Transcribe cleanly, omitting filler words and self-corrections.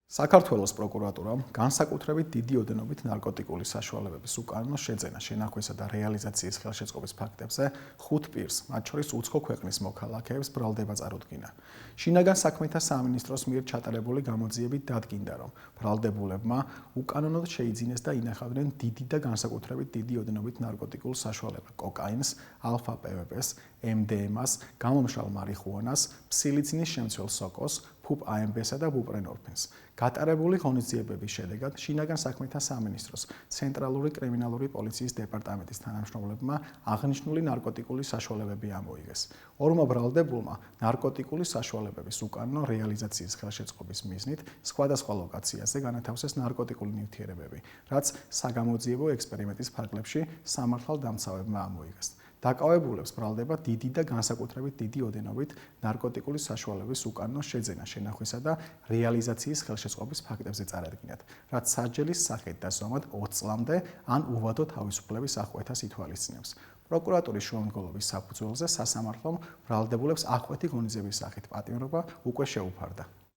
საქართველოს პროკურატურამ განსაკუთრებით დიდი ოდენობით ნარკოტიკული საშუალებების უკანონო შეძენა, შენახვისა და რეალიზაციის ხელშეწყობის ფაქტებზე 5 პირს, მათ შორის უცხო ქვეყნის მოქალაქეებს ბრალდება წარუდგინა. შინაგან საქმეთა სამინისტროს მიერ ჩატარებული გამოძიებით დადგინდა, რომ ბრალდებულებმა უკანონოდ შეიძინეს და ინახავდნენ დიდი და განსაკუთრებით დიდი ოდენობით ნარკოტიკულ საშუალება კოკაინს, ალფა-პვპ-ს, MDMA-ს, გამომშრალ მარიხუანას, ფსილიცინის შემცველ სოკოს, ფუპ-AMB-სა და ბუპრენორფინს. გატარებული ღონისძიებების შედეგად შინაგან საქმეთა სამინისტროს ცენტრალური კრიმინალური პოლიციის დეპარტამენტის თანამშრომლებმა აღნიშნული ნარკოტიკული საშუალებები ამოიღეს. ორმა ბრალდებულმა ნარკოტიკული საშუალებების უკანონო რეალიზაციის ხელშეწყობის მიზნით სხვადასხვა ლოკაციაზე განათავსეს ნარკოტიკული ნივთიერებები, რაც საგამოძიებო ექსპერიმენტის ფარგლებში სამართალდამცავებმა ამოიღეს. დაკავებულებს ბრალდება დიდი და განსაკუთრებით დიდი ოდენობით ნარკოტიკული საშუალებების უკანონო შეძენა, შენახვისა და რეალიზაციის ხელშეწყობის ფაქტებზე წარადგინათ, რაც სასჯელის სახით და ზომად 20 წლამდე ან უვადო თავისუფლების აღკვეთას ითვალისწინებს. პროკურატურის შუამდგომლობის საფუძველზე სასამართლომ ბრალდებულებს აღკვეთი ღონისძიების სახით პატიმრობა უკვე შეუფარდა.